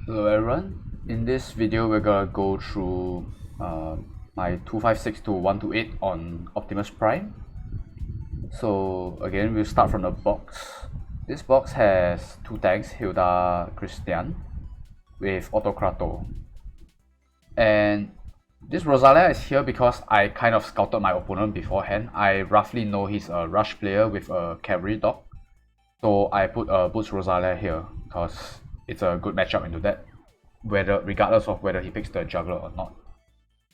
Hello everyone, in this video we're gonna go through my 256 to 128 on Optimus Prime. So again, we'll start from the box. This box has two tanks, Hilda Christian with Autocrato. And this Rosalia is here because I kind of scouted my opponent beforehand. I roughly know he's a rush player with a cavalry dog. So I put a Boots Rosalia here because it's a good matchup into that, regardless of whether he picks the juggler or not.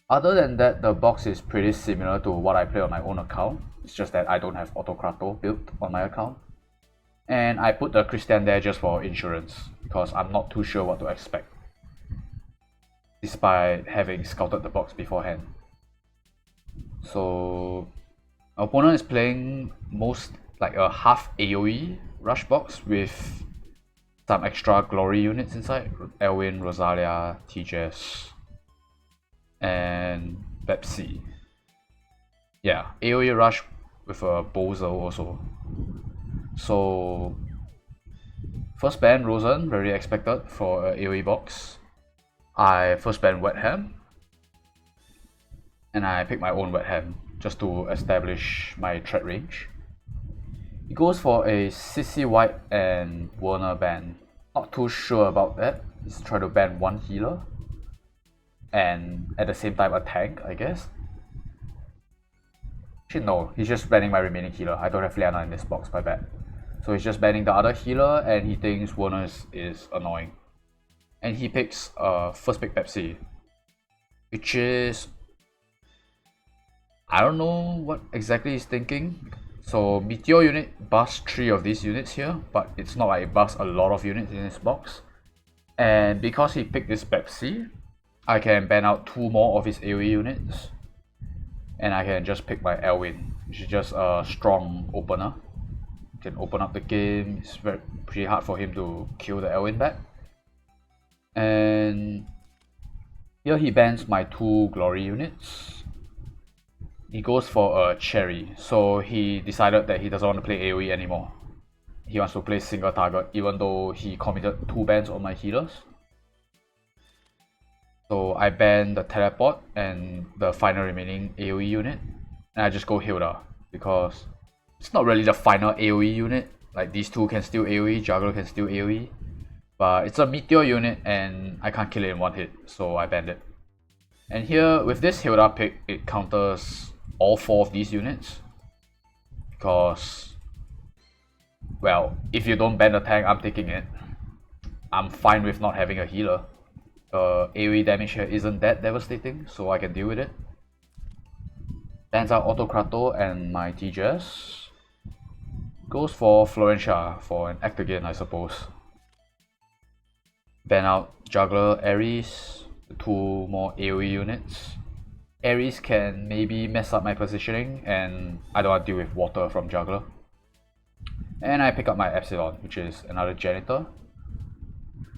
Other than that, the box is pretty similar to what I play on my own account. It's just that I don't have Autocrato built on my account. And I put the Christian there just for insurance, because I'm not too sure what to expect, despite having scouted the box beforehand. So, our opponent is playing most like a half AoE rush box with some extra glory units inside. Elwin, Rosalia, Tejas, and Pepsi. Yeah, AoE rush with a Bozo also. So first ban Rosen, very expected for a AoE box. I first ban Wetham, and I pick my own Wetham just to establish my threat range. He goes for a Sissy White and Werner ban. Not too sure about that. He's trying to ban one healer and at the same time a tank, I guess. Actually no, he's just banning my remaining healer. I don't have Liana in this box, my bad. So he's just banning the other healer and he thinks Werner is annoying. And he picks first pick Pepsi, which is, I don't know what exactly he's thinking. So Meteor unit busts 3 of these units here, but it's not like it busts a lot of units in this box. And because he picked this Pepsi, I can ban out 2 more of his AoE units. And I can just pick my Elwin, which is just a strong opener. Can open up the game. It's pretty hard for him to kill the Elwin back. And here he bans my 2 glory units. He goes for a Cherry, so he decided that he doesn't want to play AoE anymore. He wants to play single target, even though he committed 2 bans on my healers. So I ban the teleport and the final remaining AoE unit, and I just go Hilda, because it's not really the final AoE unit. Like these 2 can still AoE, Juggler can still AoE, but it's a Meteor unit and I can't kill it in 1 hit, so I banned it. And here, with this Hilda pick, it counters all 4 of these units, because, well, if you don't ban the tank, I'm taking it. I'm fine with not having a healer. AoE damage here isn't that devastating, so I can deal with it. Bans out Autocrato and my Tejas. Goes for Florentia for an act again, I suppose. Ban out Juggler, Ares, 2 more AoE units. Ares can maybe mess up my positioning, and I don't want to deal with water from Juggler. And I pick up my Epsilon, which is another Janitor.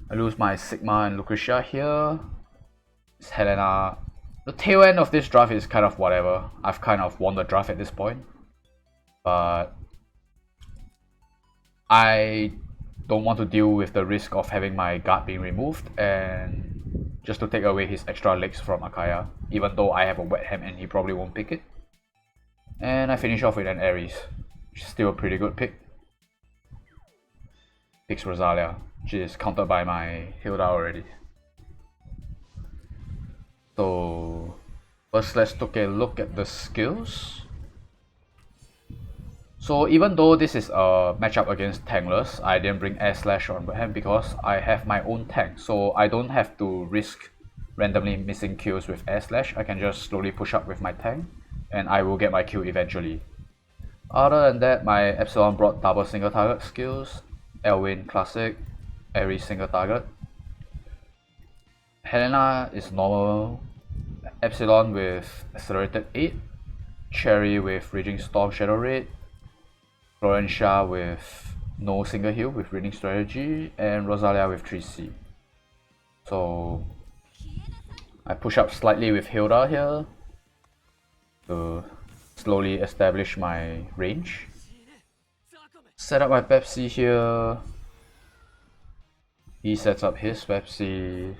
I lose my Sigma and Lucretia here. It's Helena. The tail end of this draft is kind of whatever. I've kind of won the draft at this point. But I don't want to deal with the risk of having my guard being removed, and just to take away his extra legs from Akaya, even though I have a Wetham and he probably won't pick it. And I finish off with an Ares, which is still a pretty good pick. Picks Rosalia, which is countered by my Hilda already. So first let's take a look at the skills. So even though this is a matchup against tankless, I didn't bring Air Slash on Wetham because I have my own tank, so I don't have to risk randomly missing kills with Air Slash. I can just slowly push up with my tank, and I will get my kill eventually. Other than that, my Epsilon brought double single target skills, Elwin Classic, Ares single target. Helena is normal, Epsilon with Accelerated 8, Cherry with Raging Storm Shadow Raid, Florentia with no single heal with Reading Strategy, and Rosalia with 3C. So I push up slightly with Hilda here to slowly establish my range. Set up my Pepsi here. He sets up his Pepsi.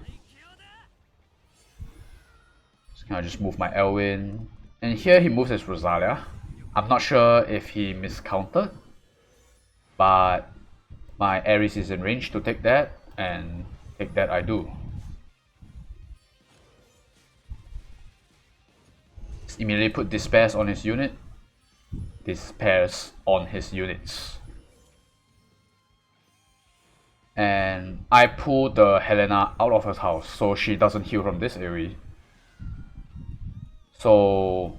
So can I just move my Elwin? And here he moves his Rosalia. I'm not sure if he miscounted, but my Ares is in range to take that, and take that I do. Just immediately put Despairs on his unit. Despairs on his units. And I pull the Helena out of her house so she doesn't heal from this area. So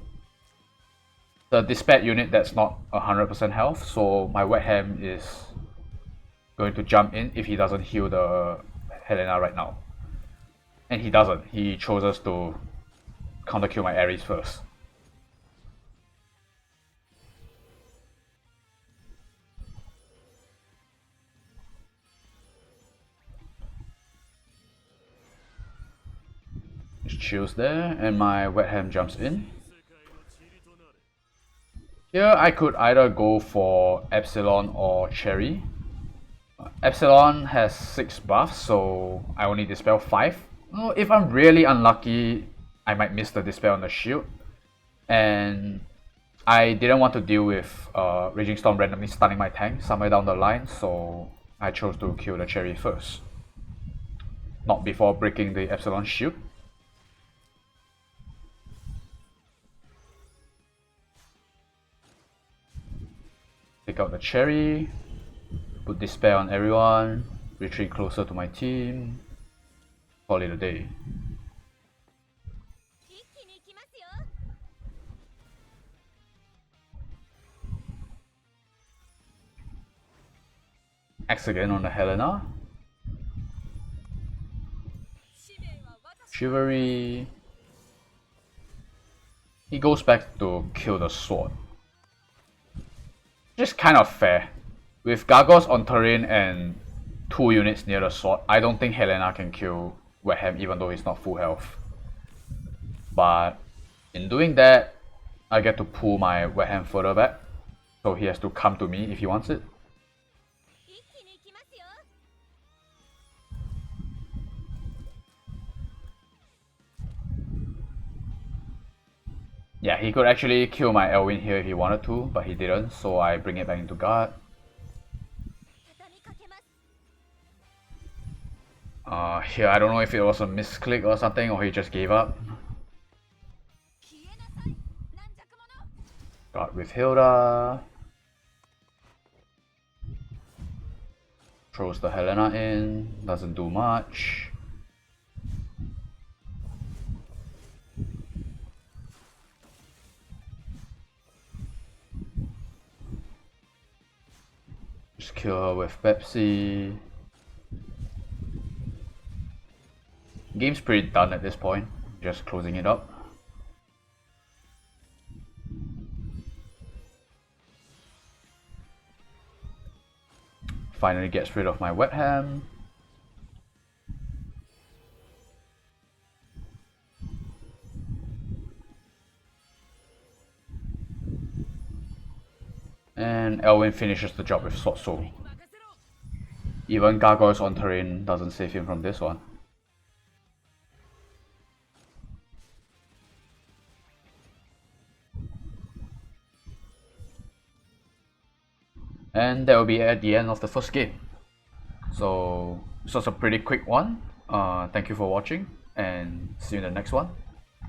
the Dispatch unit that's not 100% health, so my Wetham is going to jump in if he doesn't heal the Helena right now. And he doesn't. He chooses to counter kill my Ares first. Just chills there, and my Wetham jumps in. Here I could either go for Epsilon or Cherry. Epsilon has 6 buffs, so I only dispel 5. If I'm really unlucky, I might miss the dispel on the shield. And I didn't want to deal with Raging Storm randomly stunning my tank somewhere down the line, so I chose to kill the Cherry first. Not before breaking the Epsilon shield. Take out the Cherry, put Despair on everyone, retreat closer to my team, call it a day. Axe again on the Helena. Chivalry. He goes back to kill the sword. Just kind of fair. With Gargoyles on terrain and 2 units near the sword, I don't think Helena can kill Wetham even though he's not full health. But in doing that, I get to pull my Wetham further back, so he has to come to me if he wants it. Yeah, he could actually kill my Elwin here if he wanted to, but he didn't, so I bring it back into guard. Here I don't know if it was a misclick or something, or he just gave up. Guard with Hilda. Throws the Helena in, doesn't do much. Just kill her with Pepsi. Game's pretty done at this point, just closing it up. Finally gets rid of my Wetham. And Elwin finishes the job with Sword Soul. Even Gargoyles on terrain doesn't save him from this one. And that will be at the end of the first game. So this was a pretty quick one. Thank you for watching, and see you in the next one.